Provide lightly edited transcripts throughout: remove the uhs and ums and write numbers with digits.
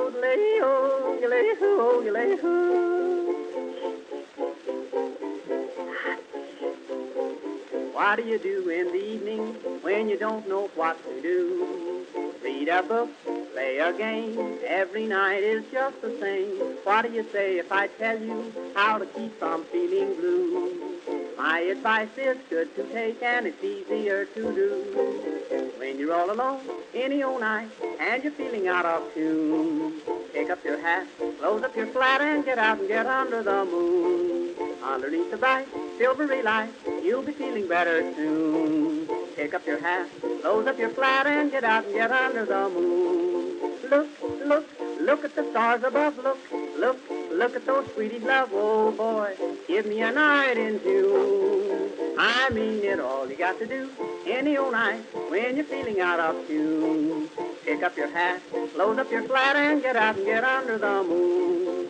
yodelay-o, yodelay-o, yodelay-o. What do you do in the evening when you don't know what to do? Read a book, play a game, every night is just the same. What do you say if I tell you how to keep from feeling blue? My advice is good to take and it's easier to do. When you're all alone, any old night, and you're feeling out of tune, pick up your hat, close up your flat, and get out and get under the moon. Underneath the bright, silvery light, you'll be feeling better soon. Pick up your hat, close up your flat, and get out and get under the moon. Look, look, look at the stars above. Look, look, look at those sweeties love. Oh boy, give me a night in June. I mean it, all you got to do any old night when you're feeling out of tune. Pick up your hat, close up your flat, and get out and get under the moon.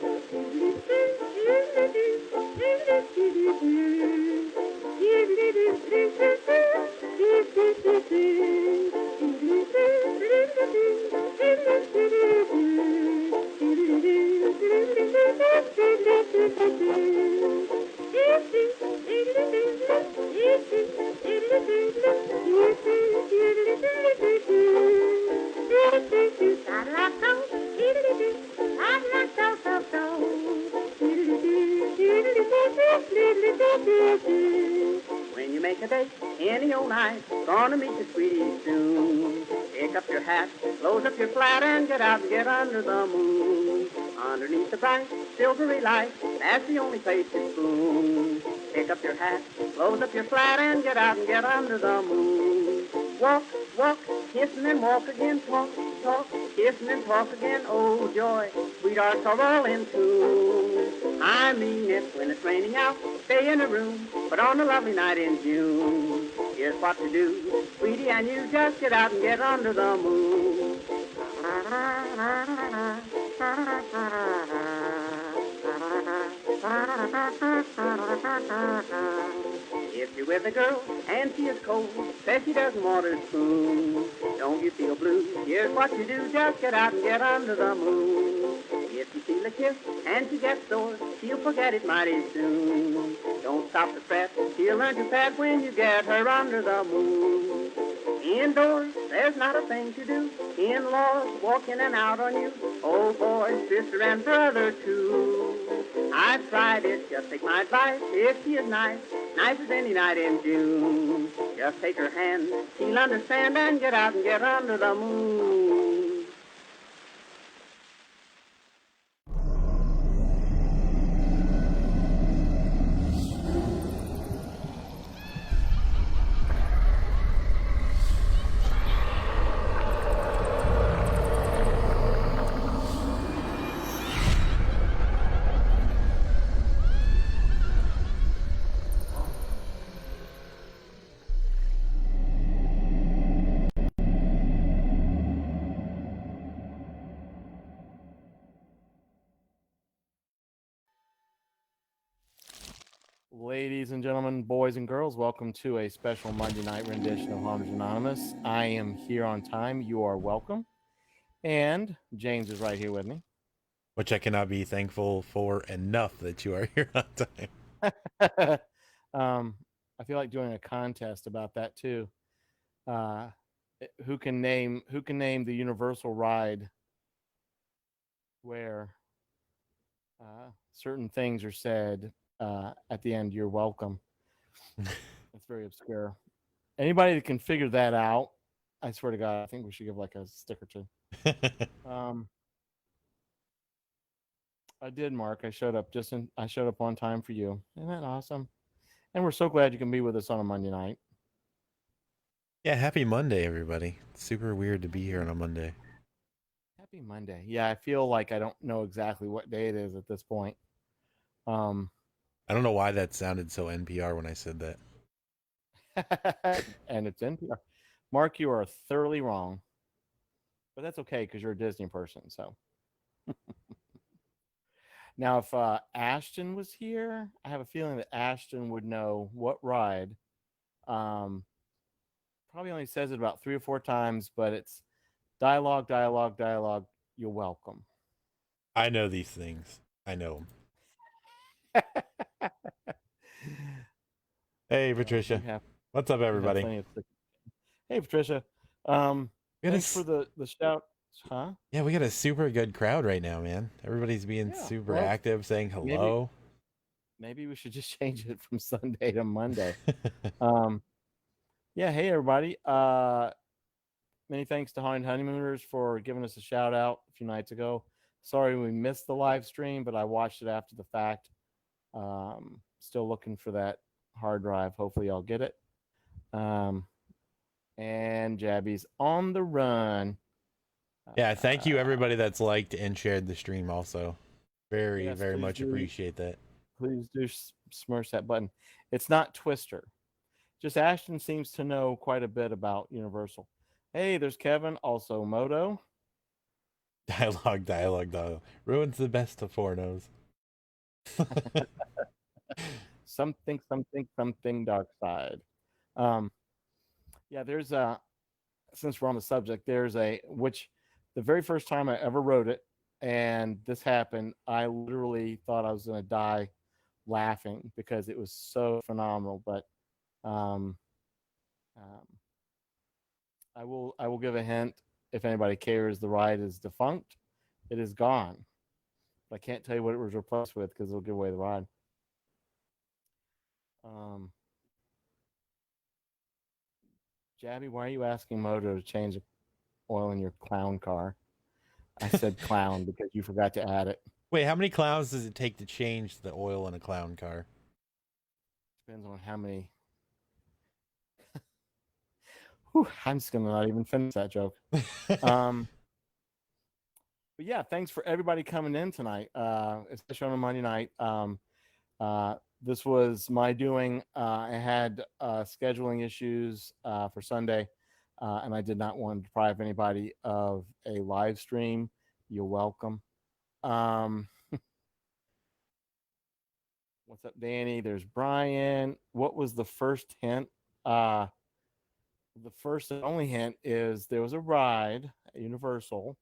When you make a date any old night, gonna meet your sweetie soon. Pick up your hat, close up your flat, and get out and get under the moon. Underneath the bright, silvery light, that's the only place to spoon. Pick up your hat, close up your flat, and get out and get under the moon. Walk, walk, kissing and walk again, talk, talk, kissing and talk again, oh joy, sweethearts are all in tune. I mean it, when it's raining out, stay in a room, but on a lovely night in June, here's what to do, sweetie, and you just get out and get under the moon. If you're with a girl and she is cold, says she doesn't want her spoon, don't you feel blue? Here's what you do, just get out and get under the moon. If you feel a kiss and she gets sore, she'll forget it mighty soon. Don't stop to fret, she'll learn to pet when you get her under the moon. Indoors, there's not a thing to do. In-laws walk in and out on you. Oh boy, sister and brother too. I've tried it, just take my advice. If she is nice, nice as any night in June, just take her hand, she'll understand, and get out and get under the moon. Ladies and gentlemen, boys and girls, welcome to a special Monday night rendition of Harmers Anonymous. I am here on time. You are welcome. And James is right here with me. Which I cannot be thankful for enough that you are here on time. I feel like doing a contest about that too. Who can name the universal ride where certain things are said at the end, you're welcome. It's very obscure. Anybody that can figure that out, I swear to God, I think we should give like a stick or two. I did, Mark. I showed up on time for you. Isn't that awesome? And we're so glad you can be with us on a Monday night. Yeah, happy Monday, everybody. It's super weird to be here on a Monday. Happy Monday. Yeah, I feel like I don't know exactly what day it is at this point. I don't know why that sounded so NPR when I said that. And it's NPR. Mark, you are thoroughly wrong. But that's okay because you're a Disney person, so. Now, if Ashton was here, I have a feeling that Ashton would know what ride. Probably only says it about 3 or 4 times, but it's dialogue, dialogue, dialogue. You're welcome. I know these things. I know them. Hey, Patricia. What's up, everybody? Hey, Patricia. Thanks for the shout, huh? Yeah, we got a super good crowd right now, man. Everybody's being Yeah, super well, active, saying hello. Maybe we should just change it from Sunday to Monday. Yeah, hey everybody. Many thanks to Haunted Honeymooners for giving us a shout out a few nights ago. Sorry we missed the live stream, but I watched it after the fact. Still looking for that hard drive. Hopefully I'll get it. And Jabby's on the run. Yeah, thank you everybody that's liked and shared the stream also. Very, Yes, very please much do. appreciate that. Please do smash that button. It's not Twister. Just Ashton seems to know quite a bit about Universal. Hey, there's Kevin, also Moto. Dialogue. Ruins the best of Fornos. something dark side. Yeah, there's since we're on the subject, there's which the very first time I ever wrote it, and this happened, I literally thought I was gonna die laughing because it was so phenomenal. But I will give a hint if anybody cares. The ride is defunct. It is gone. But I can't tell you what it was replaced with because it'll give away the ride. Jabby, why are you asking Moto to change the oil in your clown car? I said clown because you forgot to add it. Wait, how many clowns does it take to change the oil in a clown car? Depends on how many. Whew, I'm just gonna not even finish that joke. But yeah, thanks for everybody coming in tonight, especially on a Monday night. This was my doing. I had scheduling issues for Sunday, and I did not want to deprive anybody of a live stream. You're welcome. What's up, Danny? There's Brian. What was the first hint? The first and only hint is there was a ride at Universal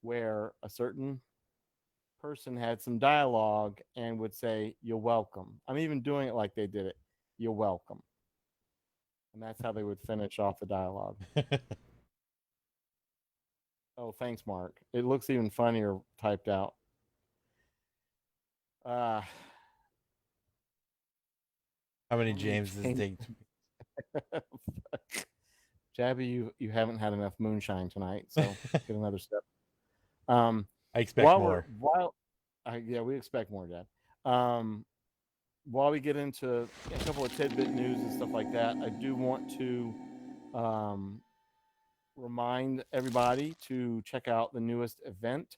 where a certain person had some dialogue and would say, "You're welcome." I'm even doing it like they did it. "You're welcome." And that's how they would finish off the dialogue. Oh, thanks, Mark. It looks even funnier typed out. How many James does it take? Jabby, you haven't had enough moonshine tonight, so get another step. I expect more. Yeah, we expect more, Jab. While we get into a couple of tidbit news and stuff like that, I do want to remind everybody to check out the newest event.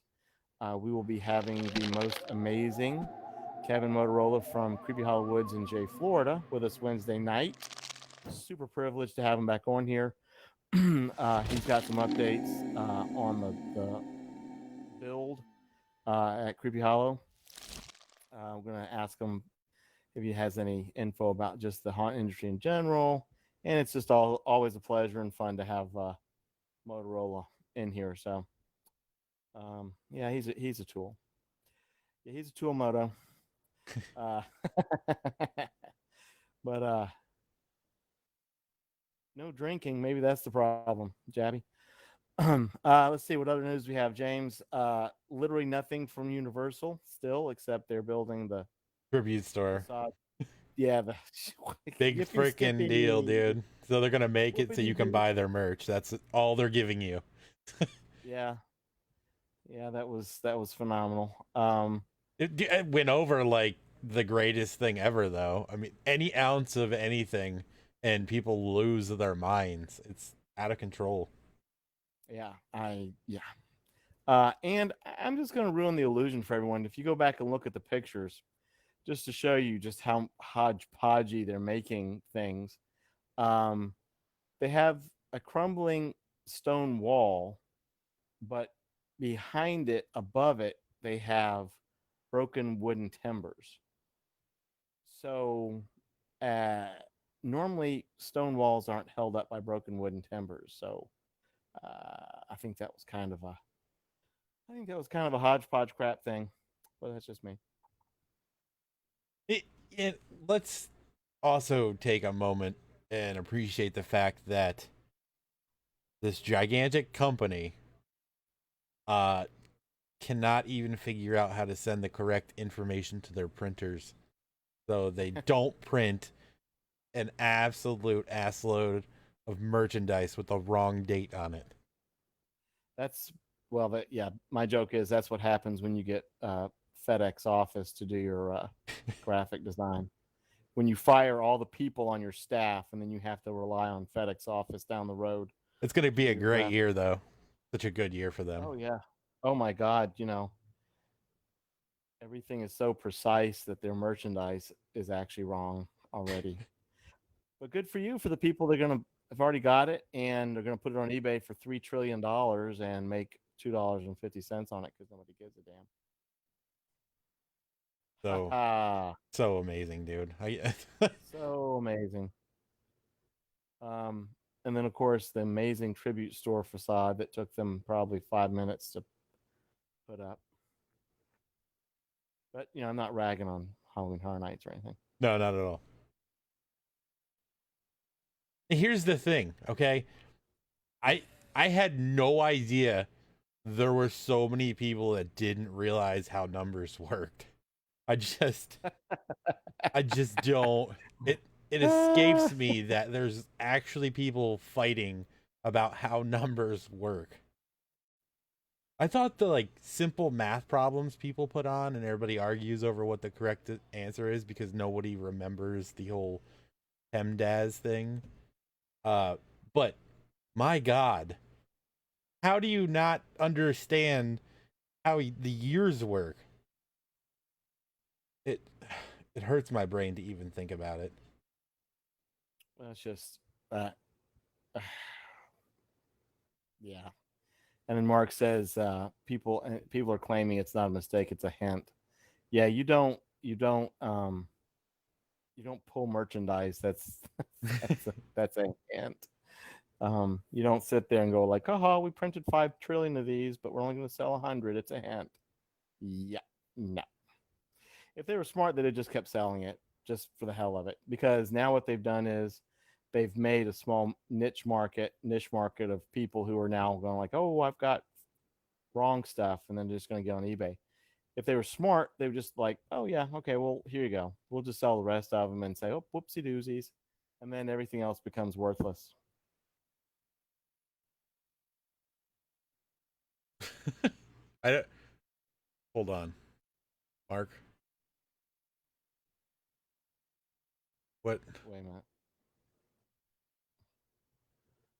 We will be having the most amazing Kevin Motorola from Creepy Hollow Woods in Jay, Florida, with us Wednesday night. Super privileged to have him back on here. He's got some updates on the build at Creepy Hollow. We're going to ask him if he has any info about just the haunt industry in general. And it's just always a pleasure and fun to have Motorola in here. So, yeah, he's a tool. Yeah, he's a tool, Moto. But no drinking. Maybe that's the problem, Jabby. Let's see what other news we have, James. Literally nothing from Universal still, except they're building the tribute store. Yeah, the big freaking deal, dude. So they're gonna make it so you can buy their merch. That's all they're giving you. Yeah, that was phenomenal. It went over like the greatest thing ever, though. I mean, any ounce of anything, and people lose their minds. It's out of control. Yeah, and I'm just gonna ruin the illusion for everyone. If you go back and look at the pictures, just to show you just how hodgepodgey they're making things. They have a crumbling stone wall, but behind it, above it, they have broken wooden timbers. So normally stone walls aren't held up by broken wooden timbers. So I think that was kind of I think that was kind of a hodgepodge crap thing, but that's just me. It let's also take a moment and appreciate the fact that this gigantic company uh cannot even figure out how to send the correct information to their printers, so they don't print an absolute assload of merchandise with the wrong date on it. That's well, that yeah. My joke is that's what happens when you get FedEx office to do your graphic design. When you fire all the people on your staff, and then you have to rely on FedEx office down the road. It's going to be to a do your great graphic. year, though. Such a good year for them. Oh yeah. Oh my God. Everything is so precise that their merchandise is actually wrong already. But good for you for the people that are going to have already got it and they're going to put it on eBay for $3 trillion and make $2.50 on it because nobody gives a damn. So Ha so amazing, dude. So amazing. And then of course the amazing tribute store facade that took them probably 5 minutes to put up. But I'm not ragging on Halloween Horror Nights or anything. No, not at all. Here's the thing, okay? I had no idea there were so many people that didn't realize how numbers worked. I just don't it escapes me that there's actually people fighting about how numbers work. I thought the like simple math problems people put on and everybody argues over what the correct answer is because nobody remembers the whole PEMDAS thing. But my God, how do you not understand how the years work? It hurts my brain to even think about it. Well, it's just yeah. And then Mark says people are claiming it's not a mistake, it's a hint. Yeah, you don't pull merchandise that's a hint. You don't sit there and go like, "Oh, we printed 5 trillion of these, but we're only going to sell 100." It's a hint. Yeah, no. If they were smart, they'd have just kept selling it just for the hell of it. Because now what they've done is they've made a small niche market of people who are now going like, "Oh, I've got wrong stuff," and then they're just going to get on eBay. If they were smart, they would just like, "Oh yeah, okay, well here you go. We'll just sell the rest of them and say, oh, whoopsie doozies," and then everything else becomes worthless. I don't, hold on, Mark. What Wait a minute.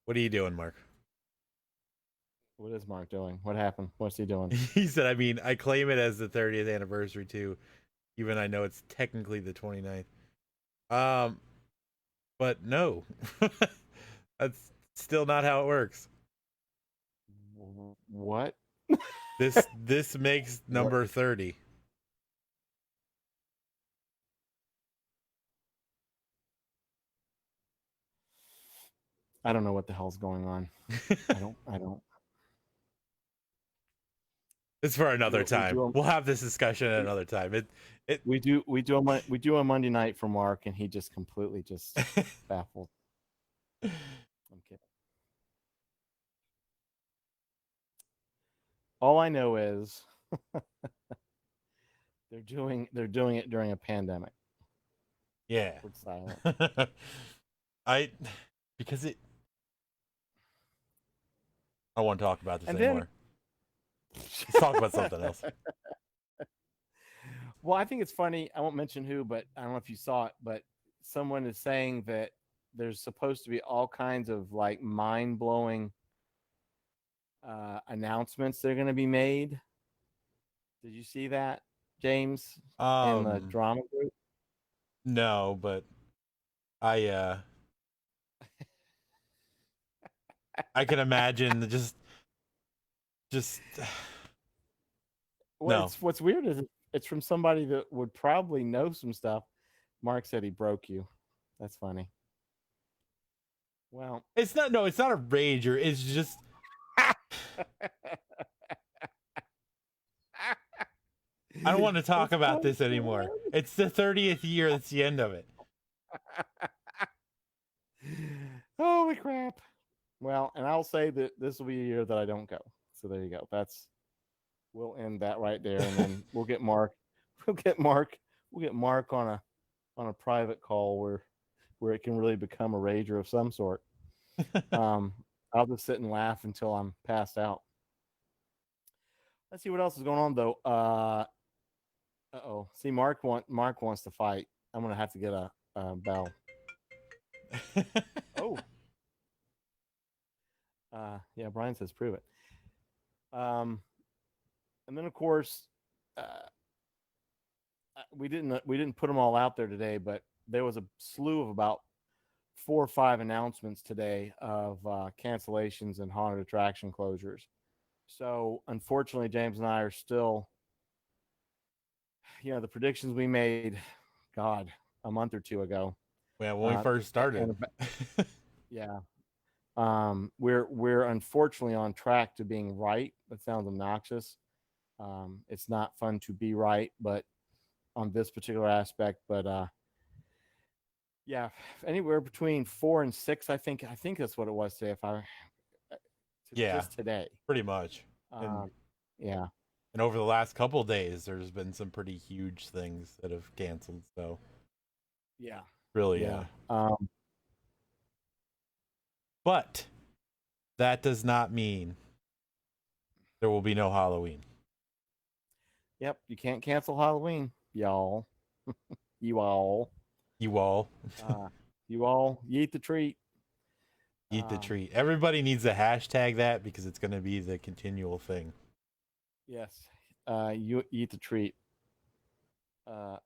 what are you doing, Mark? What is Mark doing? What happened? What's he doing? He said, I mean, I claim it as the 30th anniversary too, even I know it's technically the 29th. But no. That's still not how it works. What? This makes number 30. I don't know what the hell's going on. I don't. It's for another time. We We'll have this discussion at another time. We do a Monday night for Mark, and he just completely just baffled. I'm kidding. All I know is they're doing it during a pandemic. Yeah. Silent. Because I want to talk about this anymore. Let's talk about something else. Well, I think it's funny. I won't mention who, but I don't know if you saw it, but someone is saying that there's supposed to be all kinds of like mind-blowing announcements that are going to be made. Did you see that, James, in the drama group? No, but I can imagine just What's weird is it's from somebody that would probably know some stuff. Mark said he broke you. That's funny. Well, it's not a rager. It's just I don't want to talk It's about this anymore. It's the 30th year. That's the end of it. Holy crap. Well, and I'll say that this will be a year that I don't go. So there you go. We'll end that right there, and then we'll get Mark. We'll get Mark. We'll get Mark on a private call where it can really become a rager of some sort. I'll just sit and laugh until I'm passed out. Let's see what else is going on though. Uh-oh. See, Mark wants to fight. I'm gonna have to get a bell. Oh. Yeah, Brian says prove it. And then of course, we didn't put them all out there today, but there was a slew of about 4 or 5 announcements today of cancellations and haunted attraction closures. So unfortunately, James and I are still, the predictions we made, God, a month or two ago. Well, when we first started. Yeah. We're unfortunately on track to being right. That sounds obnoxious. It's not fun to be right, but on this particular aspect, but yeah, anywhere between 4 and 6, I think that's what it was today. Just today, pretty much. Yeah. And over the last couple of days, there's been some pretty huge things that have canceled. So yeah, really, yeah. But that does not mean there will be no Halloween. Yep, you can't cancel Halloween, y'all. You all. You all. You all eat the treat. Eat the treat. Everybody needs to hashtag that because it's going to be the continual thing. Yes. You eat the treat. So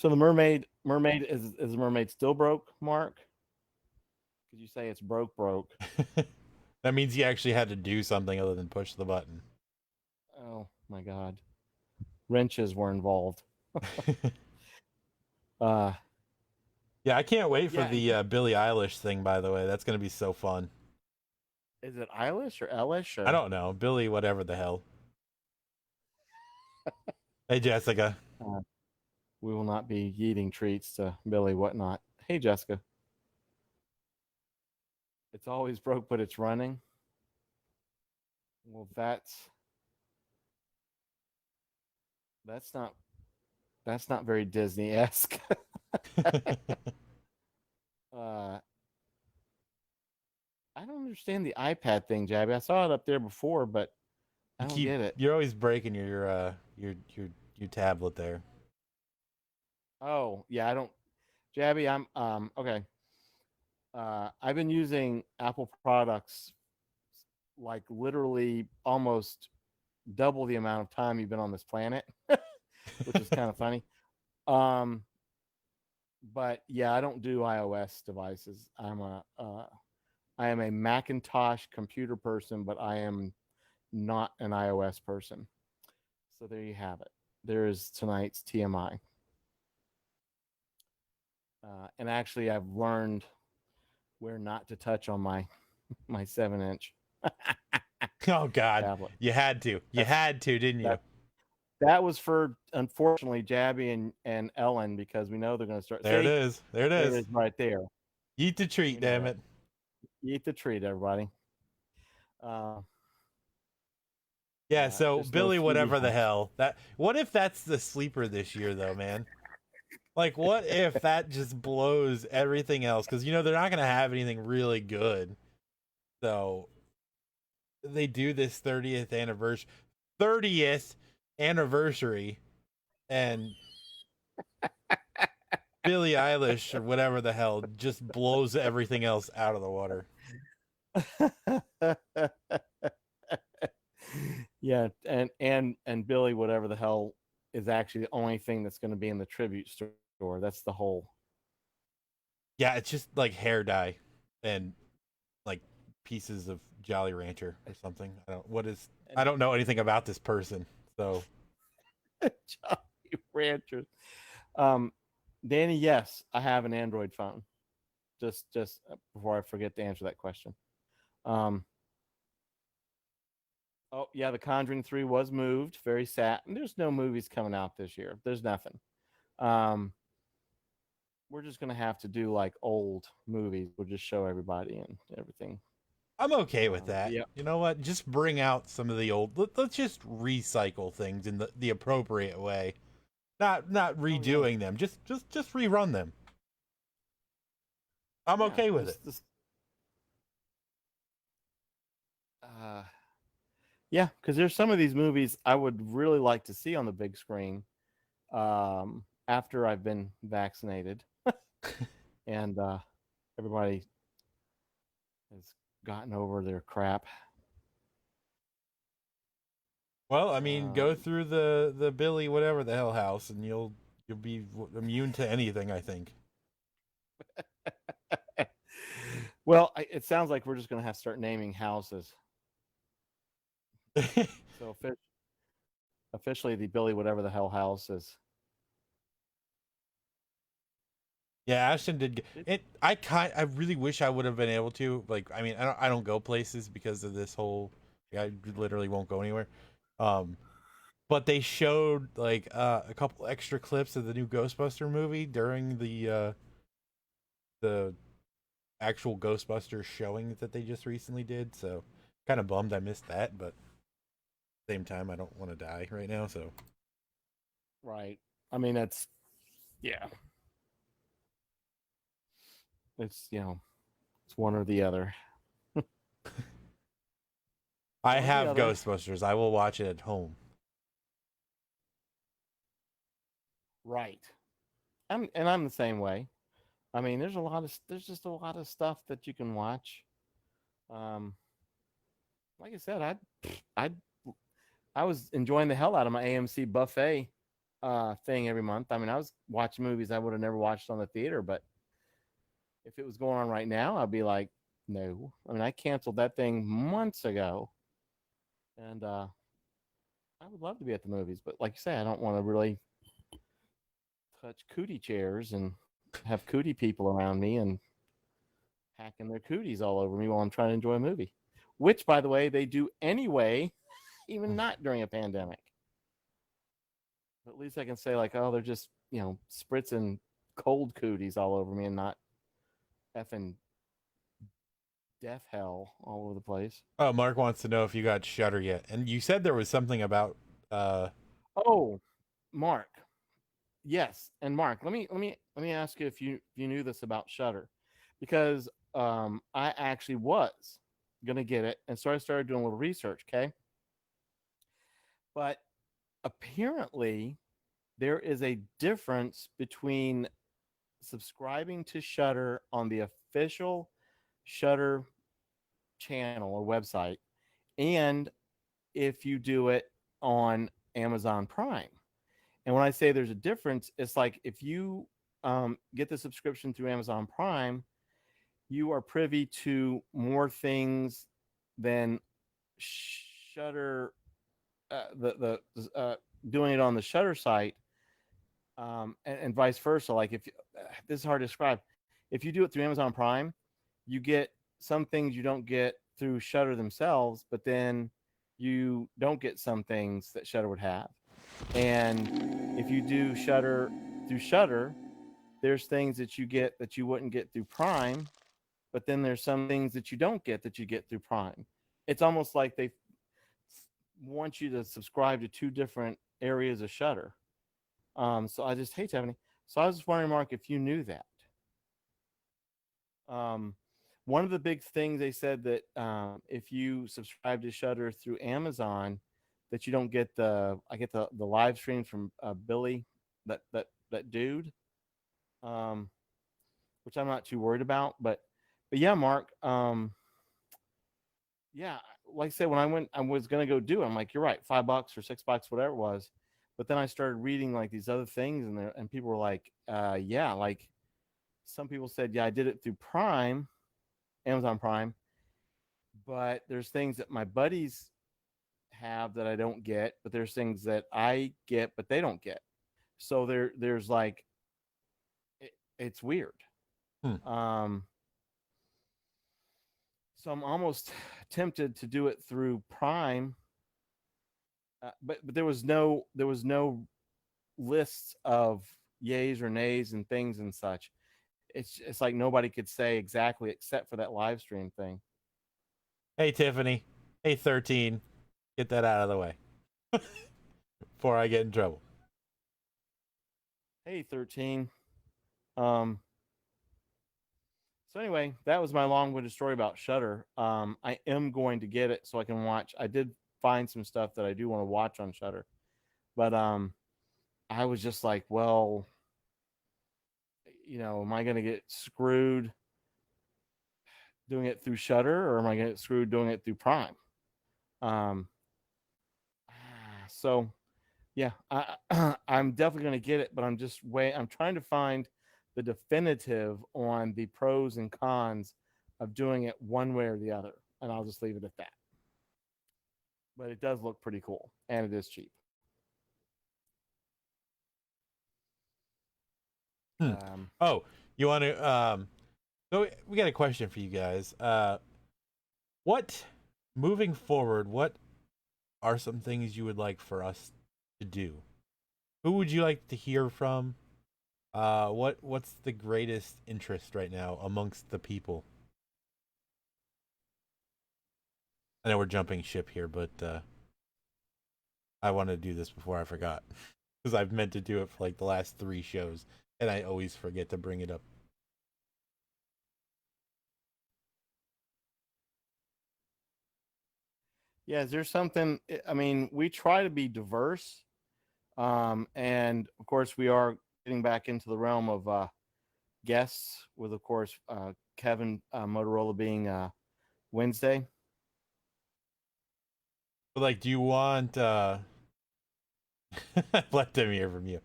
the mermaid is the mermaid still broke, Mark? Could you say it's broke? That means you actually had to do something other than push the button. Oh my God. Wrenches were involved. Yeah, I can't wait for the Billie Eilish thing, by the way. That's going to be so fun. Is it Eilish or Elish? Or... I don't know. Billy, whatever the hell. Hey, Jessica. We will not be eating treats to Billy whatnot. Hey, Jessica. It's always broke, but it's running. Well, that's not very Disney-esque. I don't understand the iPad thing, Jabby. I saw it up there before, but I don't get it. You're always breaking your tablet there. Oh, yeah, I don't. Jabby, I'm okay. I've been using Apple products like literally almost double the amount of time you've been on this planet, which is kind of funny. But yeah, I don't do iOS devices. I am a Macintosh computer person, but I am not an iOS person. So there you have it. There is tonight's TMI. And actually, I've learned where not to touch on my 7-inch. Oh God, tablet. You had to, didn't you? That was for, unfortunately, Jabby and Ellen, because we know they're going to start. There it is. There it is right there. Eat the treat, damn it. Eat the treat, everybody. Yeah, so Billy, whatever the hell. What if that's the sleeper this year, though, man? Like, what if that just blows everything else? Because, they're not going to have anything really good. So, they do this 30th anniversary, and Billie Eilish, or whatever the hell, just blows everything else out of the water. Yeah, and Billy, whatever the hell, is actually the only thing that's going to be in the tribute store. That's the whole. Yeah, it's just like hair dye and like pieces of Jolly Rancher or something. I don't know anything about this person, so. Jolly Ranchers. Danny, yes, I have an Android phone. Just before I forget to answer that question. Oh yeah, The Conjuring 3 was moved. Very sad. And there's no movies coming out this year. There's nothing. Um, we're just gonna have to do like old movies. We'll just show everybody and everything. I'm okay with But that. yeah, You know what? Just bring out some of the old. Let's just recycle things in the appropriate way. Not oh yeah, redoing them. Just rerun them. I'm yeah. okay with it. Uh, yeah, because there's some of these movies I would really like to see on the big screen. After I've been vaccinated and everybody has gotten over their crap. Well, I mean, go Um, through the Billy whatever the hell house, and you'll be immune to anything. I think. well, it sounds like we're just going to have to start naming houses. So officially, the Billy whatever the hell house is. Yeah, Ashton did it. I really wish I would have been able to. Like, I mean, I don't go places because of this whole. I literally won't go anywhere. Um, but they showed like a couple extra clips of the new Ghostbuster movie during the actual Ghostbusters showing that they just recently did. So kind of bummed I missed that, but same time I don't want to die right now. So Right. I mean, it's yeah. It's it's one or the other. I One or the have other. Ghostbusters. I will watch it at home. Right. I'm the same way. I mean, there's just a lot of stuff that you can watch. Um, like I said, I I was enjoying the hell out of my AMC buffet thing every month. I mean, I was watching movies I would have never watched on the theater, but if it was going on right now, I'd be like, no. I mean, I canceled that thing months ago, and I would love to be at the movies, but like you say, I don't want to really touch cootie chairs and have cootie people around me and hacking their cooties all over me while I'm trying to enjoy a movie. Which, by the way, they do anyway, even not during a pandemic. But at least I can say like, oh, they're just spritzing cold cooties all over me and not effing death hell all over the place. Oh, Mark wants to know if you got Shutter yet, and you said there was something about. Oh, Mark, yes, and Mark, let me ask you if you knew this about Shutter, because I actually was gonna get it, and so I started doing a little research. Okay, but apparently there is a difference between subscribing to Shutter on the official Shutter channel or website and if you do it on Amazon Prime. And when I say there's a difference, it's like if you get the subscription through Amazon Prime, you are privy to more things than Shutter, the doing it on the Shutter site, and vice versa. Like if this is hard to describe, if you do it through Amazon Prime, you get some things you don't get through Shutter themselves, but then you don't get some things that Shutter would have. And if you do Shutter through Shutter, there's things that you get that you wouldn't get through Prime, but then there's some things that you don't get that you get through Prime. It's almost like they want you to subscribe to two different areas of Shutter. So I just hate to have any. So I was just wondering, Mark, if you knew that. Um, one of the big things they said that if you subscribe to Shutter through Amazon, that you don't get I get the live streams from Billy, that dude, um, which I'm not too worried about. But yeah, Mark, yeah, like I said, when I was gonna go do it. I'm like, you're right, $5 or $6, whatever it was. But then I started reading like these other things, and people were like, yeah, like some people said, yeah, I did it through Prime, Amazon Prime, but there's things that my buddies have that I don't get, but there's things that I get but they don't get. So there's like it's weird. Hmm. So I'm almost tempted to do it through Prime but there was no lists of yays or nays and things and such. It's like nobody could say exactly except for that live stream thing. Hey, Tiffany. Hey, 13. Get that out of the way before I get in trouble. Hey, 13. Um, so anyway, that was my long-winded story about Shutter. I am going to get it so I can watch. I did find some stuff that I do want to watch on Shutter, but I was just like, well, am I going to get screwed doing it through Shutter, or am I going to get screwed doing it through Prime? Um, so yeah, I'm definitely going to get it, but I'm trying to find the definitive on the pros and cons of doing it one way or the other, and I'll just leave it at that. But it does look pretty cool, and it is cheap. Hmm. Um, Oh, you want to? So we got a question for you guys. What moving forward? What are some things you would like for us to do? Who would you like to hear from? What's the greatest interest right now amongst the people? I know we're jumping ship here, but I want to do this before I forgot because I've meant to do it for like the last 3 shows, and I always forget to bring it up. yeah, is there something? I mean, we try to be diverse, and of course, we are getting back into the realm of guests, with of course Kevin Motorola being Wednesday. But like, do you want let them hear from you?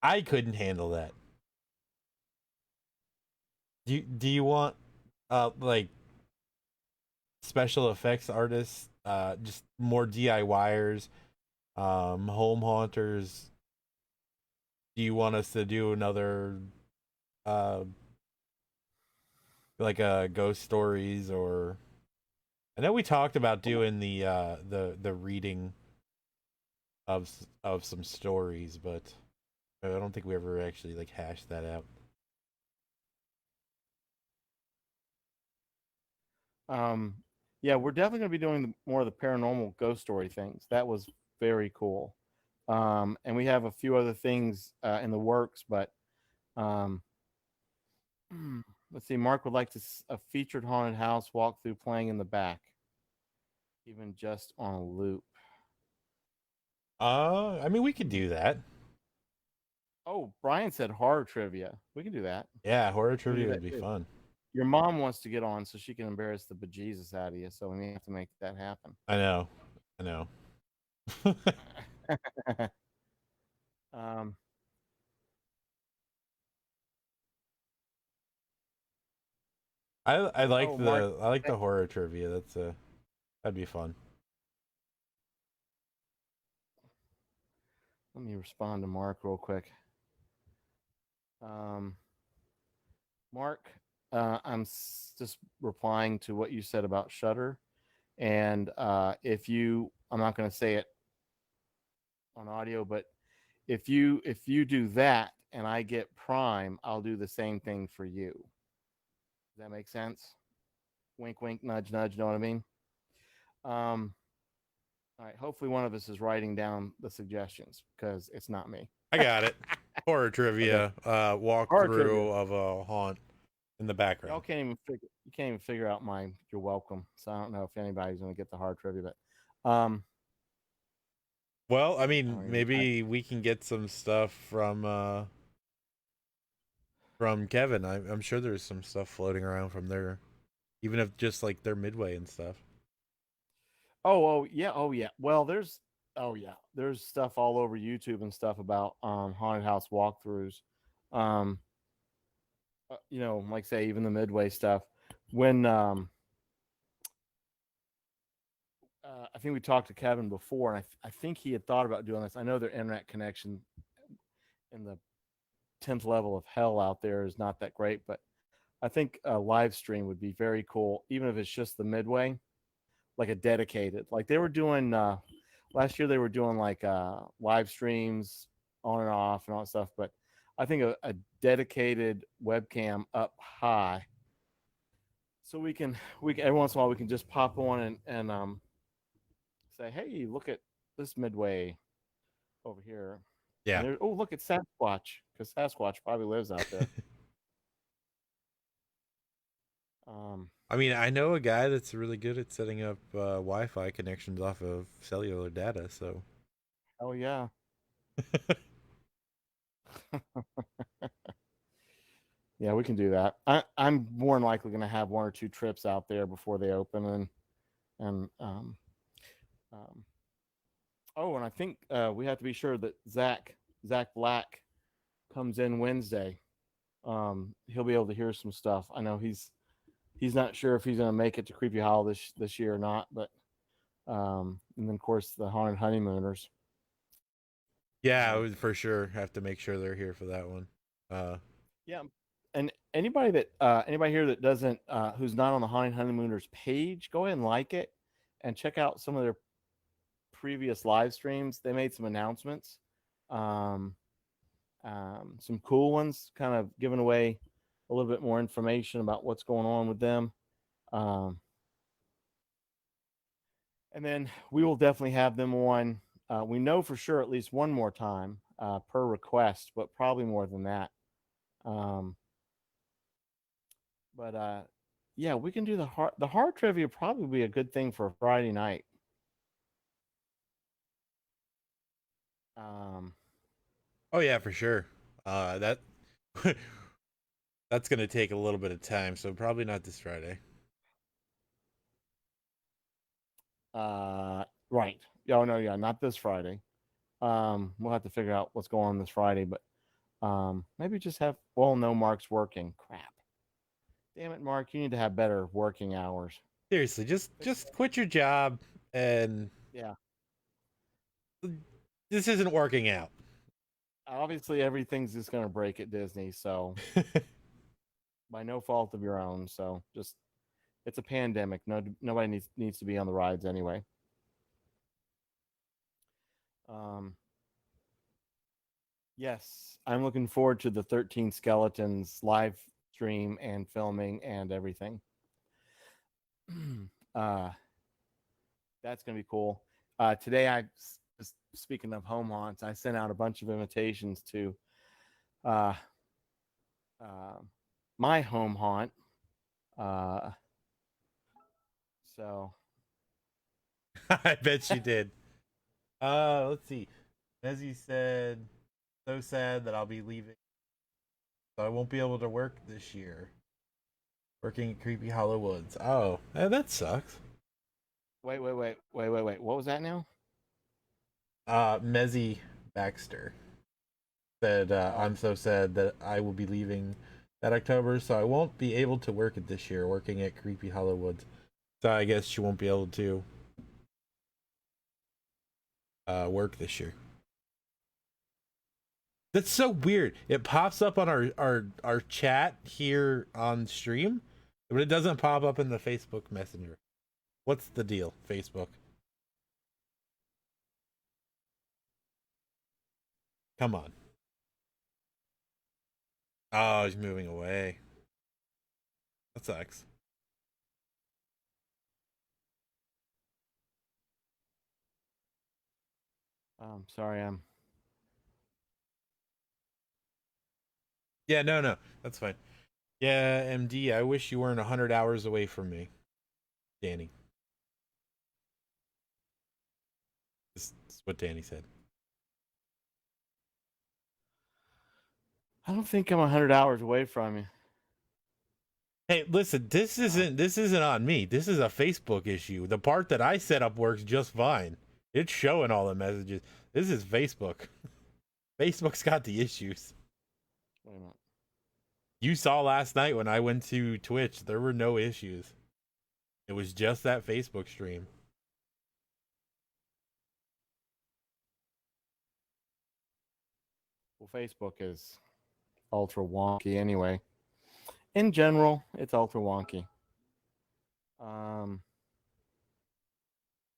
I couldn't handle that. Do you want like special effects artists, just more DIYers, home haunters? Do you want us to do another uh like ghost stories? Or I know we talked about doing the reading of some stories, but I don't think we ever actually like hashed that out. Um, yeah, we're definitely going to be doing more of the paranormal ghost story things. That was very cool. And we have a few other things in the works, but um, let's see. Mark would like a featured haunted house walkthrough playing in the back, even just on a loop. I mean, we could do that. Oh, Brian said horror trivia. We can do that. Yeah, horror We can do trivia would that be too. fun. Your mom wants to get on so she can embarrass the bejesus out of you. So we may have to make that happen. I know. I know. um, I like oh, Mark, the horror trivia. That'd be fun. let me respond to Mark real quick. Um, Mark, just replying to what you said about Shutter, and I'm not going to say it on audio, but if you do that and I get Prime, I'll do the same thing for you. Does that make sense? Wink, wink, nudge, nudge. Know what I mean? Um, all right. Hopefully, one of us is writing down the suggestions because it's not me. I got it. Horror Okay. trivia. Horror trivia. Walkthrough of a haunt in the Y'all background. can't even figure out my you're welcome. So I don't know if anybody's gonna get the hard trivia, but Well, I I mean, don't even maybe we can get some stuff from Kevin. I'm sure there's some stuff floating around from there, even if just like their midway and stuff. oh yeah. Well, there's stuff all over YouTube and stuff about haunted house walkthroughs. Um like say even the midway stuff. When I think we talked to Kevin before, and I think he had thought about doing this. I know their internet connection in the 10th level of hell out there is not that great, but I think a live stream would be very cool, even if it's just the midway, like a dedicated. Like they were doing last year they were doing like live streams on and off and all that stuff, but I think a dedicated webcam up high, so we every once in a while we can just pop on and say, hey, look at this Midway over here. Yeah. And oh, look at Sasquatch, because Sasquatch probably lives out there. I mean, I know a guy that's really good at setting up Wi-Fi connections off of cellular data. So, oh yeah. Yeah, we can do that. I'm more than likely going to have one or two trips out there before they open, and oh, and I think we have to be sure that Zach Black comes in Wednesday. He'll be able to hear some stuff. I know he's not sure if he's going to make it to Creepy Hollow this year or not, but and then of course the Haunted Honeymooners. yeah, I would for sure have to make sure they're here for that one. Yeah, and anybody here that doesn't who's not on the Haunted Honeymooners page, go ahead and like it and check out some of their previous live streams. They made some announcements, some cool ones, kind of giving away a little bit more information about what's going on with them. And then we will definitely have them on. We know for sure at least one more time per request, but probably more than that. But yeah, we can do the horror trivia. Probably be a good thing for a Friday night. Oh yeah, for sure. That that's gonna take a little bit of time, so probably not this Friday. Right. Oh no, yeah, not this Friday. We'll have to figure out what's going on this Friday, but maybe just have. Well, no, Mark's working. Crap. Damn it, Mark! You need to have better working hours. Seriously, just quit your job and Yeah. this isn't working out. Obviously, everything's just going to break at Disney, so by no fault of your own. So just, it's a pandemic. Nobody needs to be on the rides anyway. Yes, I'm looking forward to the 13 Skeletons live stream and filming and everything. That's gonna be cool. Today, speaking of home haunts, I sent out a bunch of invitations to my home haunt. So I bet you did. Let's see. Nezzy said, "So sad that I'll be leaving, so I won't be able to work this year. Working at Creepy Hollow Woods. Oh, that sucks." Wait. What was that now? Mezzy Baxter said, "I'm so sad that I will be leaving that October, so I won't be able to work it this year, working at Creepy Hollow Woods. So I guess she won't be able to work this year." That's so weird. It pops up on our chat here on stream, but it doesn't pop up in the Facebook Messenger. What's the deal, Facebook? Come on. Oh, he's moving away. That sucks. Sorry, Yeah, no, that's fine. Yeah, MD, I wish you weren't 100 hours away from me, Danny. That's what Danny said. I don't think I'm 100 hours away from you. Hey, listen, this isn't on me. This is a Facebook issue. The part that I set up works just fine. It's showing all the messages. This is Facebook. Facebook's got the issues. Wait a minute. You saw last night when I went to Twitch, there were no issues. It was just that Facebook stream. Well, Facebook is ultra wonky anyway. In general, it's ultra wonky.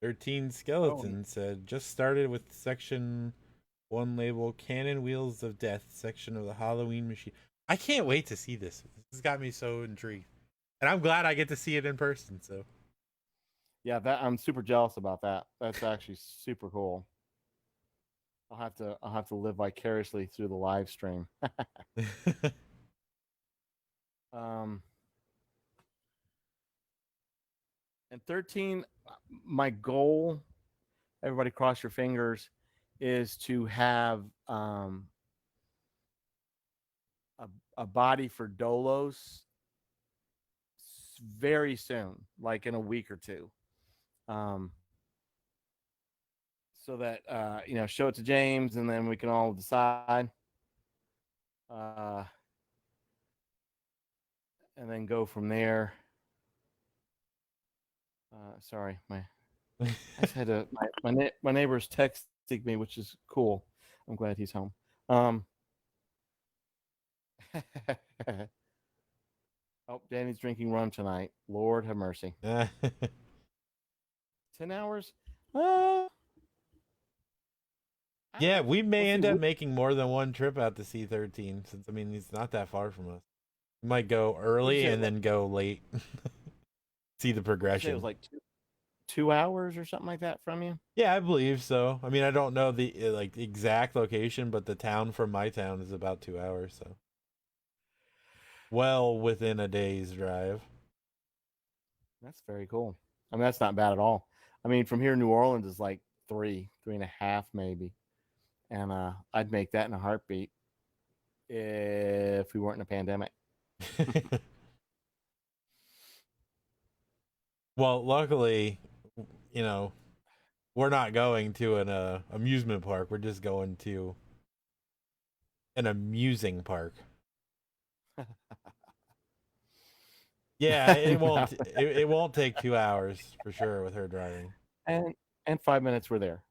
13 Skeleton said, just started with section 1 label, Cannon Wheels of Death, section of the Halloween machine. I can't wait to see this. This has got me so intrigued. And I'm glad I get to see it in person, so. Yeah, that I'm super jealous about that. That's actually super cool. I'll have to live vicariously through the live stream. um and 13, my goal, everybody cross your fingers, is to have a body for Dolos very soon, like in a week or two. So that show it to James, and then we can all decide, and then go from there. Sorry, I just had to. My neighbor's texting me, which is cool. I'm glad he's home. Oh, Danny's drinking rum tonight. Lord have mercy. 10 hours? Yeah, we may end up making more than one trip out to C13, since, I mean, he's not that far from us. We might go early and then go late. See the progression. It was like 2 hours or something like that from you? Yeah, I believe so. I mean, I don't know the exact location, but the town from my town is about 2 hours, so well within a day's drive. That's very cool. I mean, that's not bad at all. I mean, from here to New Orleans is like 3.5 maybe, and I'd make that in a heartbeat if we weren't in a pandemic. Well, luckily, we're not going to an amusement park. We're just going to an amusing park. Yeah, it won't. It won't take 2 hours for sure with her driving. And 5 minutes we're there.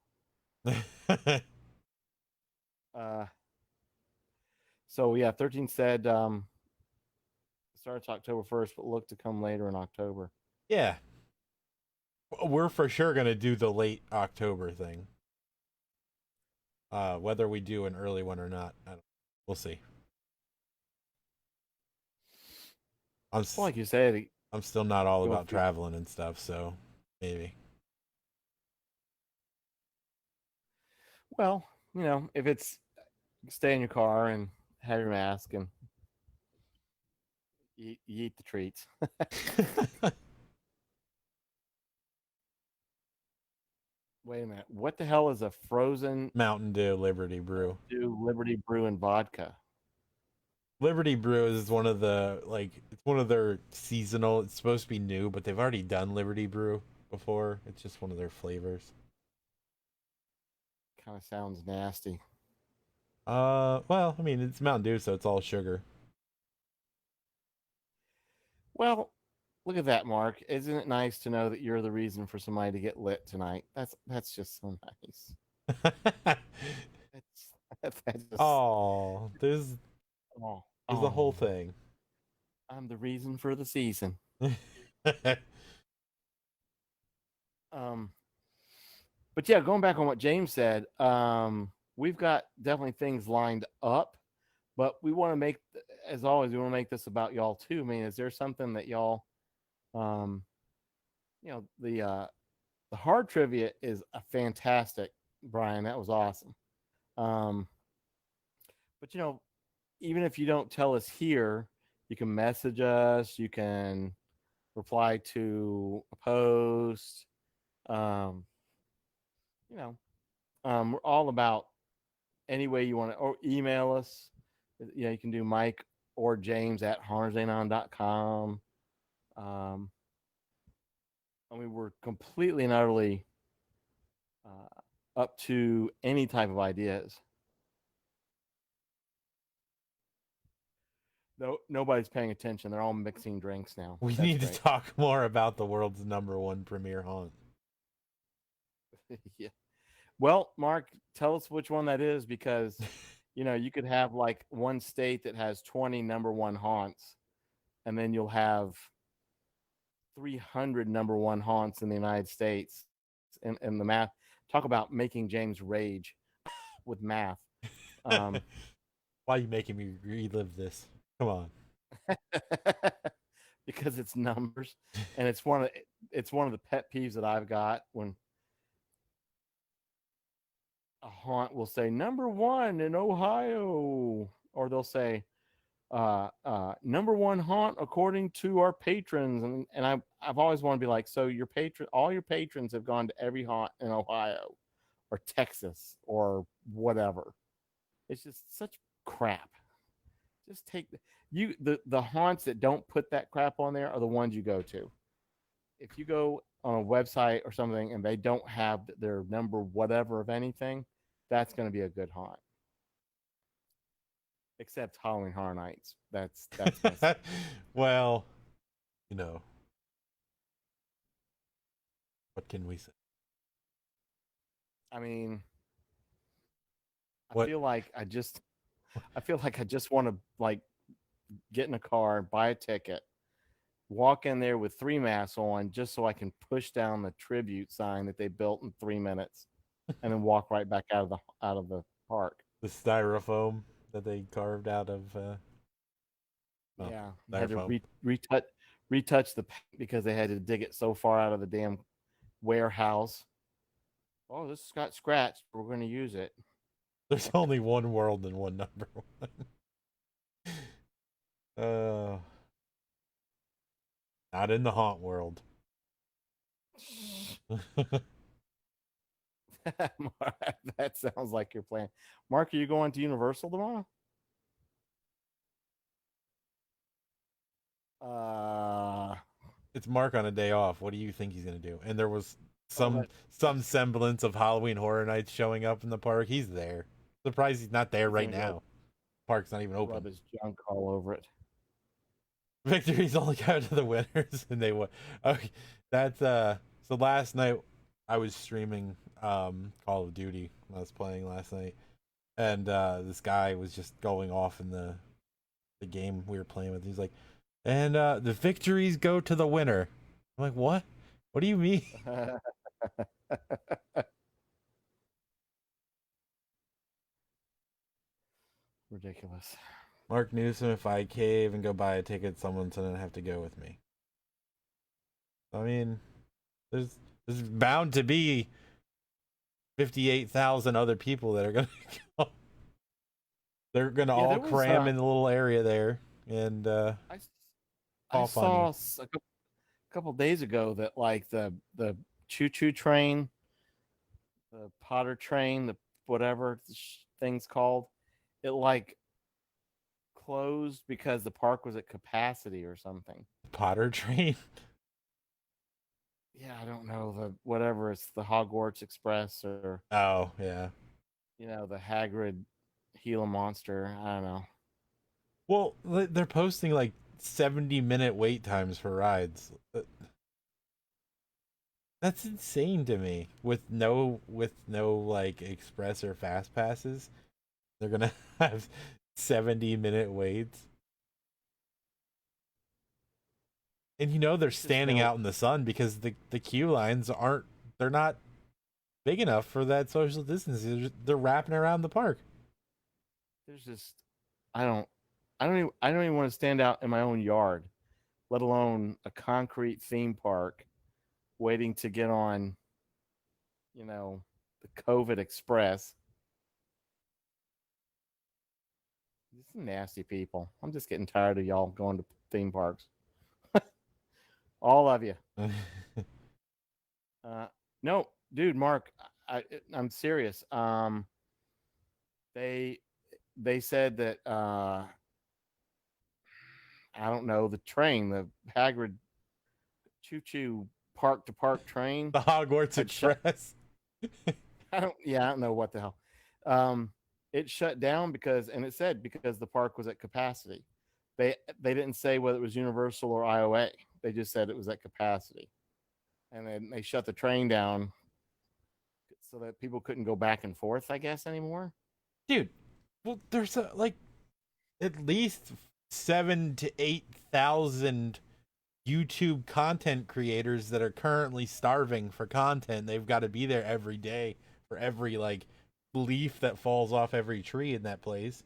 So yeah, 13 said starts October 1st, but look to come later in October. Yeah, we're for sure gonna do the late October thing. Whether we do an early one or not, we'll see. Like you said, I'm still not all about traveling and stuff, so maybe. Well, if it's stay in your car and have your mask and you eat the treats. Wait a minute. What the hell is a frozen Mountain Dew Liberty Brew? Liberty Brew and vodka. Liberty Brew is one of the it's one of their seasonal. It's supposed to be new, but they've already done Liberty Brew before. It's just one of their flavors. Kind of sounds nasty. Well, I mean, it's Mountain Dew, so it's all sugar. Well, look at that, Mark. Isn't it nice to know that you're the reason for somebody to get lit tonight? That's just so nice. There's the whole thing. I'm the reason for the season. But yeah, going back on what James said, we've got definitely things lined up, but we want to make, as always, we want to make this about y'all too. I mean, is there something that y'all, the hard trivia is a fantastic, Brian. That was awesome. But even if you don't tell us here, you can message us, you can reply to a post. We're all about any way you want to, or email us. You can do Mike or James at harmsdanon.com. I mean, we're completely and utterly up to any type of ideas. No, nobody's paying attention. They're all mixing drinks now. We need to talk more about the world's #1 premier haunt. Yeah. Well, Mark, tell us which one that is, because you could have like one state that has 20 #1 haunts, and then you'll have 300 #1 haunts in the United States, in the math. Talk about making James rage with math. Why are you making me relive this? Come on. Because it's numbers, and it's one of the pet peeves that I've got when a haunt will say number one in Ohio, or they'll say number one haunt according to our patrons, and I've always wanted to be like, so all your patrons have gone to every haunt in Ohio or Texas or whatever. It's just such crap. Just take the haunts that don't put that crap on there are the ones you go to. If you go on a website or something and they don't have their number whatever of anything, that's going to be a good haunt. Except Halloween Horror Nights. That's Well, what can we say? I mean, What? I feel like I just want to like get in a car, buy a ticket, walk in there with 3 masks on, just so I can push down the tribute sign that they built in 3 minutes, and then walk right back out of the park. The styrofoam that they carved out of. Yeah, they had to styrofoam. retouch the paint because they had to dig it so far out of the damn warehouse. Oh, this got scratched. We're going to use it. There's only one world and one number one. Not in the haunt world. That sounds like your plan. Mark, are you going to Universal tomorrow? It's Mark on a day off. What do you think he's gonna do? And there was some semblance of Halloween Horror Nights showing up in the park. He's there. Surprised he's not there right now. Park's not even open. Rub his junk all over it. Victories only go to the winners, and they won. Okay, that's so. Last night I was streaming Call of Duty when I was playing last night, and this guy was just going off in the game we were playing with. He's like, and the victories go to the winner. I'm like, what? What do you mean? Ridiculous. Mark Newsom, if I cave and go buy a ticket, someone's gonna have to go with me. I mean, there's bound to be 58,000 other people that are gonna go. They're gonna all cram in the little area there, and I saw a couple days ago that like the choo-choo train, the Potter train, the whatever thing's called, it like closed because the park was at capacity or something. Potter train? Yeah, I don't know, the whatever, it's the Hogwarts Express or oh yeah, the Hagrid Gila Monster. I don't know. Well, they're posting like 70-minute wait times for rides. That's insane to me. With no like express or fast passes, they're gonna have 70-minute waits. And they're standing out in the sun because the queue lines they're not big enough for that social distancing. They're wrapping around the park. There's just I don't even want to stand out in my own yard, let alone a concrete theme park waiting to get on the COVID Express. These nasty people. I'm just getting tired of y'all going to theme parks. All of you. No, dude, Mark, I'm serious. They said that I don't know, the train, the Hagrid choo-choo park to park train, the Hogwarts Express. I don't know what the hell. It shut down because the park was at capacity. They didn't say whether it was Universal or IOA. They just said it was at capacity, and then they shut the train down so that people couldn't go back and forth, I guess, anymore. Dude, well, there's like at least 7,000 to 8,000 YouTube content creators that are currently starving for content. They've got to be there every day for every like leaf that falls off every tree in that place.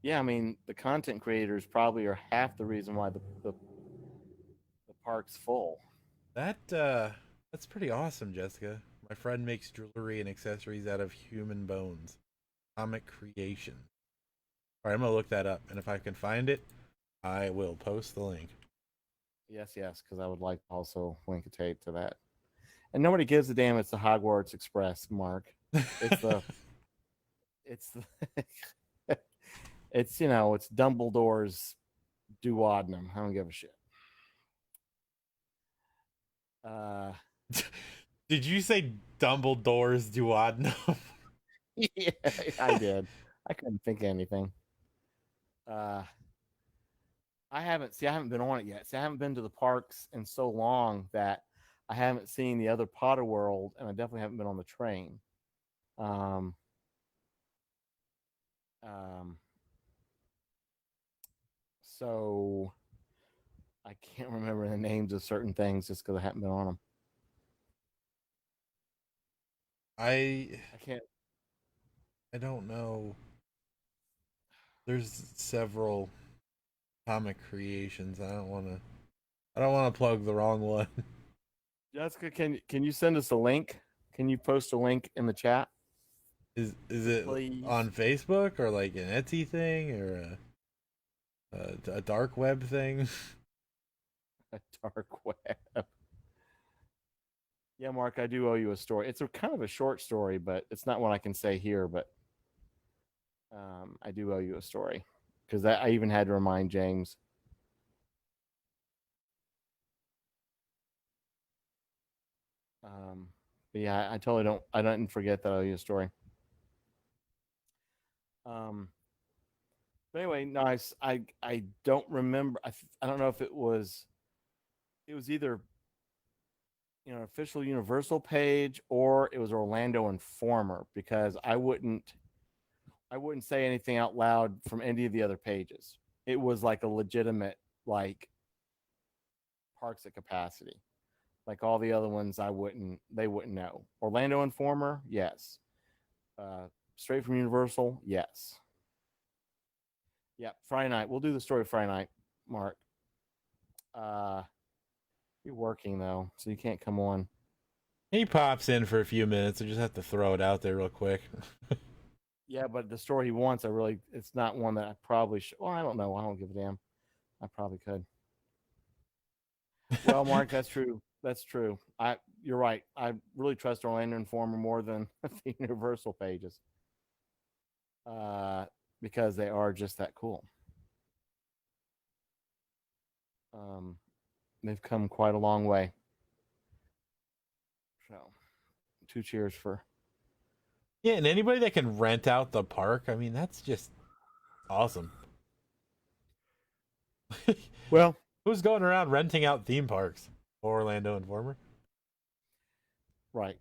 Yeah, I mean, the content creators probably are half the reason why the park's full. That's pretty awesome, Jessica. My friend makes jewelry and accessories out of human bones. Comic creation. All right, I'm gonna look that up, and if I can find it, I will post the link. Yes, because I would like to also link a tape to that. And nobody gives a damn. It's the Hogwarts Express, Mark. It's the it's the it's it's Dumbledore's duodenum. I don't give a shit. Did you say Dumbledore's duodenum? Yeah, I did. I couldn't think of anything. I haven't been on it yet. See, I haven't been to the parks in so long that I haven't seen the other Potter World, and I definitely haven't been on the train. Um, so I can't remember the names of certain things just because I haven't been on them. I can't. I don't know. There's several comic creations. I don't want to plug the wrong one. Jessica, can you send us a link? Can you post a link in the chat? Is it Please? On Facebook or like an Etsy thing or a dark web thing? A dark web. Yeah, Mark, I do owe you a story. It's a kind of a short story, but it's not one I can say here. But I do owe you a story because I even had to remind James. But yeah, I totally don't. I didn't forget that I owe you a story. But anyway, nice. I don't remember. I don't know if it was either official Universal page or it was Orlando Informer because I wouldn't say anything out loud from any of the other pages. It was like a legitimate like parks at capacity. Like all the other ones, they wouldn't know. Orlando Informer, yes. Straight from Universal, yes. Yeah, Friday night. We'll do the story Friday night, Mark. You're working though, so you can't come on. He pops in for a few minutes. I just have to throw it out there real quick. Yeah, but the story he wants, it's not one that I probably should. Well, I don't know. I don't give a damn. I probably could. Well, Mark, that's true. That's true. You're right. I really trust Orlando Informer more than the Universal pages. Because they are just that cool. They've come quite a long way. So, 2 cheers for. Yeah, and anybody that can rent out the park, I mean, that's just awesome. Well, who's going around renting out theme parks? Orlando Informer. Right.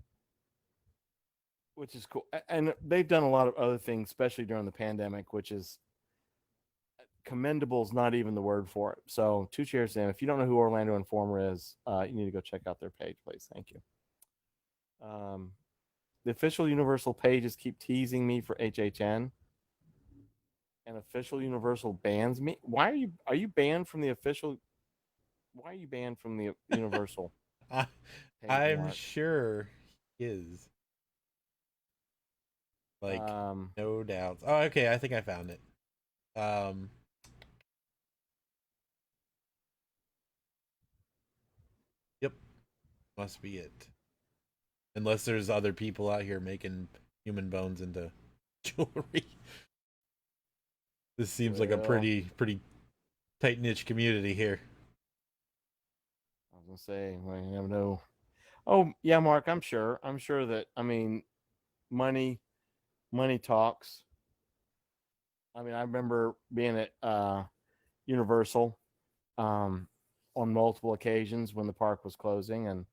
Which is cool. And they've done a lot of other things, especially during the pandemic, which is commendable is not even the word for it. So 2 cheers to them. If you don't know who Orlando Informer is, you need to go check out their page, please. Thank you. The official Universal pages keep teasing me for HHN. And official Universal bans me. Why are you banned from the official? Why are you banned from the Universal? I'm sure he is. Like, no doubts. Oh, okay. I think I found it. Yep. Must be it. Unless there's other people out here making human bones into jewelry. This seems like a pretty tight niche community here. I was gonna say, well, you never know. Oh yeah, Mark. I'm sure that. I mean, money talks. I mean, I remember being at Universal on multiple occasions when the park was closing, and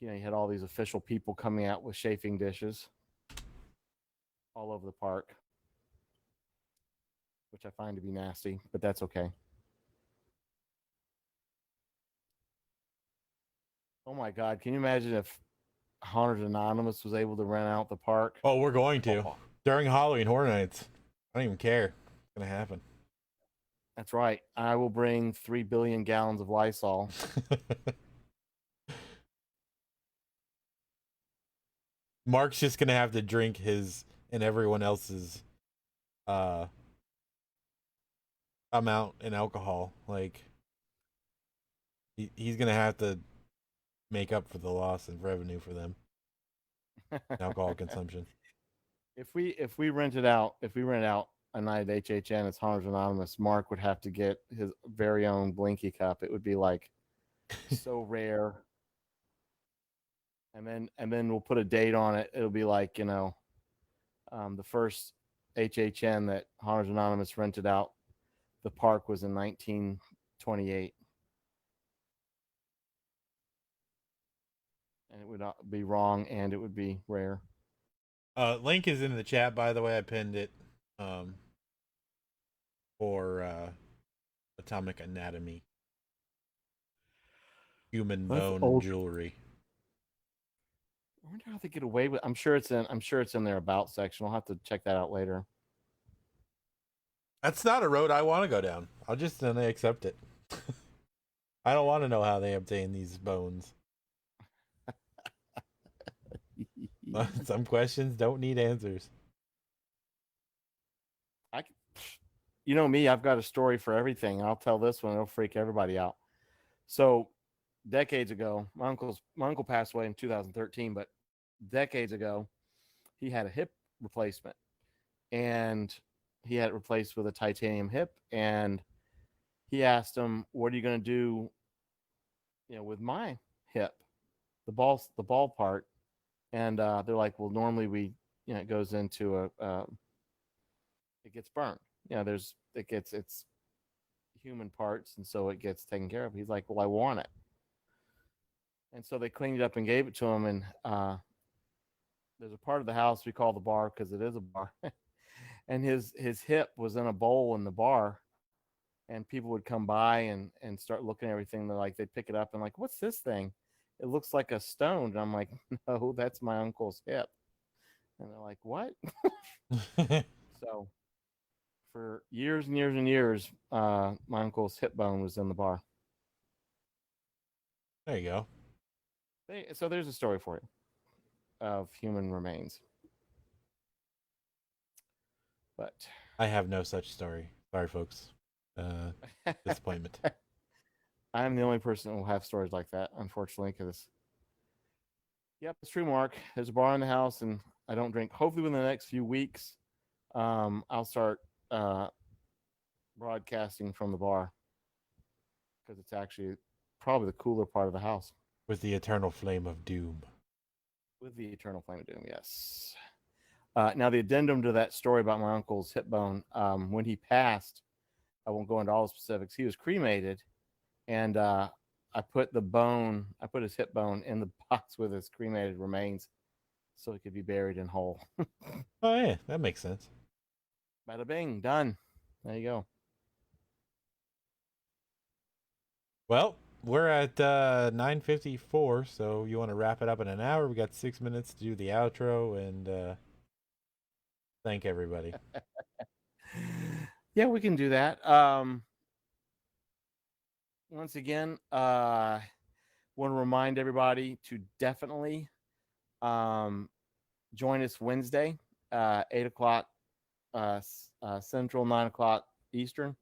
you had all these official people coming out with chafing dishes all over the park, which I find to be nasty, but that's okay. Oh my God! Can you imagine if Haunted Anonymous was able to rent out the park? Oh, we're going to Oh, during Halloween Horror Nights. I don't even care. It's gonna happen. that's right. I will bring 3 billion gallons of Lysol. Mark's just gonna have to drink his and everyone else's uh amount in alcohol. Like he's gonna have to make up for the loss of revenue for them alcohol consumption. If we rent out a night at HHN as Haunted Anonymous, Mark would have to get his very own Blinky cup. It would be like so rare. And then we'll put a date on it. It'll be like, the first HHN that Haunted Anonymous rented out the park was in 1928. And it would not be wrong and it would be rare. Link is in the chat, by the way. I pinned it for Atomic Anatomy. Human bone jewelry. I wonder how they get away with. I'm sure it's in their about section. I'll have to check that out later. That's not a road I want to go down. I'll just then accept it. I don't want to know how they obtain these bones. Some questions don't need answers. You know me, I've got a story for everything. I'll tell this one; it'll freak everybody out. So, decades ago, my uncle passed away in 2013, but decades ago, he had a hip replacement, and he had it replaced with a titanium hip. And he asked him, "What are you going to do, with my hip, the ball part?" And they're like, "Well, normally it goes into it gets burned. It's human parts, and so it gets taken care of." He's like, "Well, I want it." And so they cleaned it up and gave it to him. And there's a part of the house we call the bar because it is a bar. And his hip was in a bowl in the bar, and people would come by and start looking at everything. They'd pick it up and like, "What's this thing? It looks like a stone." And I'm like, "No, that's my uncle's hip." And they're like, "What?" So for years and years and years, my uncle's hip bone was in the bar. There you go. So there's a story for you of human remains. But I have no such story. Sorry, folks. Disappointment. I'm the only person who will have stories like that, unfortunately, because, yep, it's true, Mark. There's a bar in the house, and I don't drink. Hopefully, within the next few weeks, I'll start broadcasting from the bar because it's actually probably the cooler part of the house. With the eternal flame of doom. With the eternal flame of doom, yes. Now, the addendum to that story about my uncle's hip bone, when he passed, I won't go into all the specifics. He was cremated, and I put his hip bone in the box with his cremated remains so it could be buried in whole. Oh, yeah, that makes sense. Bada bing, done. There you go. Well, we're at 9:54, so you want to wrap it up in an hour? We got 6 minutes to do the outro and thank everybody. Yeah, we can do that. Once again, want to remind everybody to definitely join us Wednesday, 8 o'clock Central, 9 o'clock Eastern,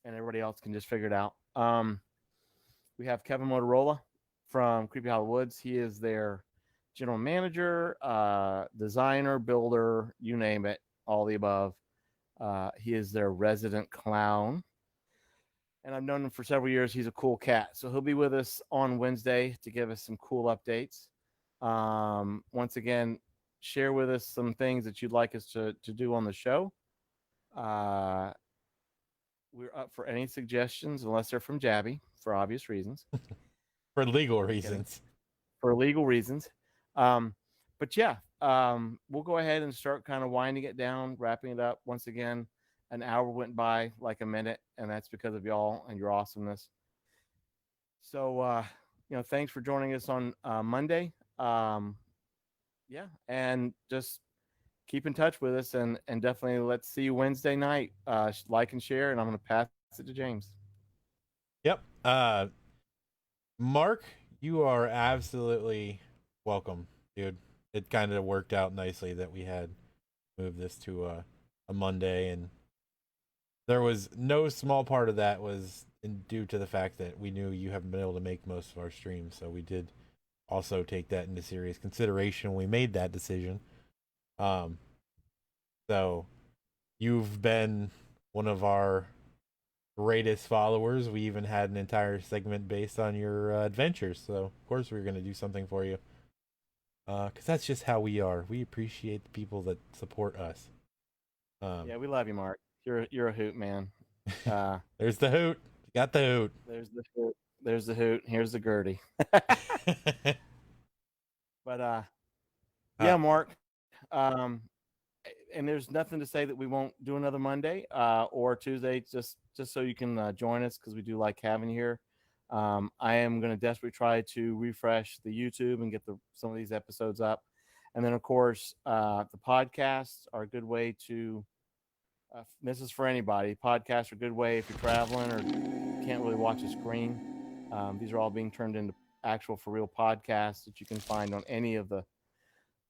and everybody else can just figure it out. We have Kevin Motorola from Creepy Hollow Woods. He is their general manager, designer, builder, you name it, all the above. He is their resident clown. And I've known him for several years. He's a cool cat. So he'll be with us on Wednesday to give us some cool updates. Once again, share with us some things that you'd like us to do on the show. We're up for any suggestions, unless they're from Jabby, for obvious reasons. For legal reasons. For legal reasons. But yeah, we'll go ahead and start kind of winding it down, wrapping it up. Once again, an hour went by like a minute, and that's because of y'all and your awesomeness. So thanks for joining us on Monday. Yeah, and just keep in touch with us, and definitely let's see you Wednesday night. Like and share, and I'm going to pass it to James. Yep. Mark, you are absolutely welcome, dude. It kind of worked out nicely that we had moved this to a Monday, and there was no small part of that was due to the fact that we knew you haven't been able to make most of our streams, so we did also take that into serious consideration when we made that decision. So you've been one of our greatest followers. We even had an entire segment based on your adventures, so of course we are going to do something for you. Because that's just how we are. We appreciate the people that support us. Yeah, we love you, Mark. You're a hoot, man. There's the hoot. You got the hoot. There's the hoot. There's the hoot. Here's the Gertie. But yeah, Mark. And there's nothing to say that we won't do another Monday or Tuesday, just so you can join us, because we do like having you here. I am going to desperately try to refresh the YouTube and get some of these episodes up, and then of course the podcasts are a good way to. This is for anybody. Podcasts are a good way if you're traveling or can't really watch a screen. These are all being turned into actual for real podcasts that you can find on any of the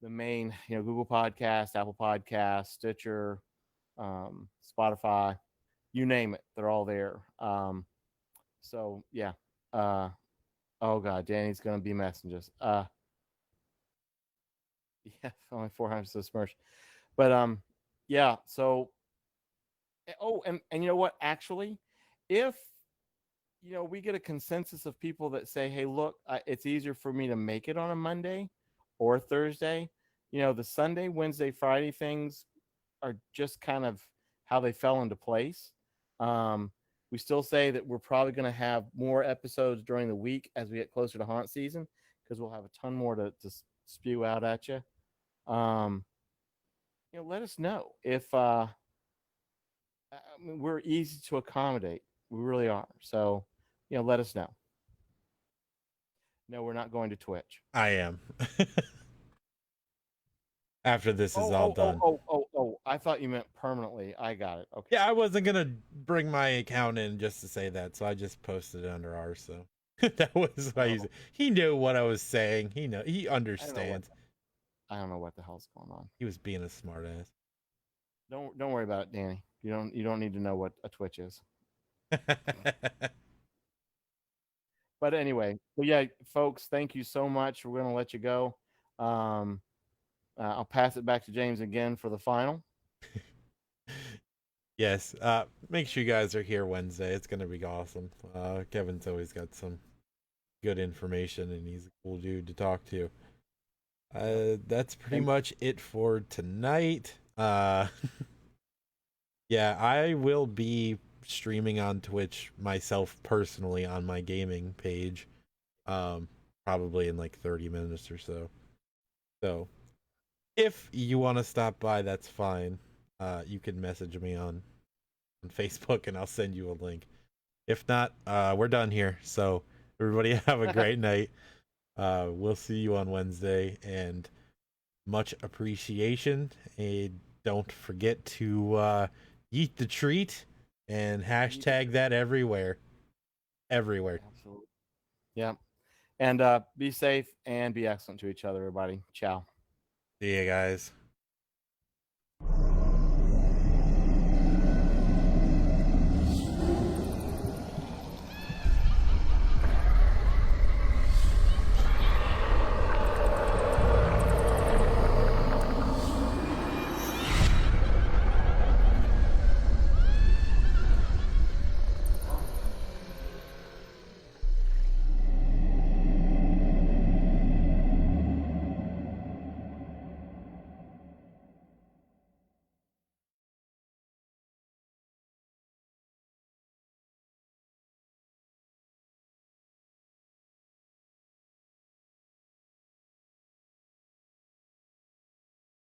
main, Google Podcast, Apple Podcast, Stitcher, Spotify, you name it, they're all there. So yeah. Oh God, Danny's gonna be messengers. Yeah, only 400 to Smirch, but yeah. So, and you know what? Actually, if we get a consensus of people that say, "Hey, look, it's easier for me to make it on a Monday or Thursday," the Sunday, Wednesday, Friday things are just kind of how they fell into place. We still say that we're probably going to have more episodes during the week as we get closer to haunt season, because we'll have a ton more to spew out at you. Let us know if we're easy to accommodate. We really are. So, let us know. No, we're not going to Twitch. I am. After this is all done. Oh! I thought you meant permanently. I got it. Okay. Yeah, I wasn't gonna bring my account in just to say that, so I just posted it under ours. So that was why he knew what I was saying. He understands. I don't know what the hell's going on. He was being a smartass. Don't worry about it, Danny. You don't need to know what a Twitch is. But anyway, yeah, folks, thank you so much. We're gonna let you go. I'll pass it back to James again for the final. Yes. Make sure you guys are here Wednesday. It's gonna be awesome. Kevin's always got some good information, and he's a cool dude to talk to. That's pretty much it for tonight. Yeah, I will be streaming on Twitch myself personally on my gaming page, probably in like 30 minutes or so. So if you want to stop by, that's fine. You can message me on Facebook and I'll send you a link. If not, we're done here. So everybody have a great night. We'll see you on Wednesday, and much appreciation. And don't forget to eat the treat and hashtag that everywhere. Everywhere. Absolutely. Yeah. And be safe and be excellent to each other, everybody. Ciao. See you guys.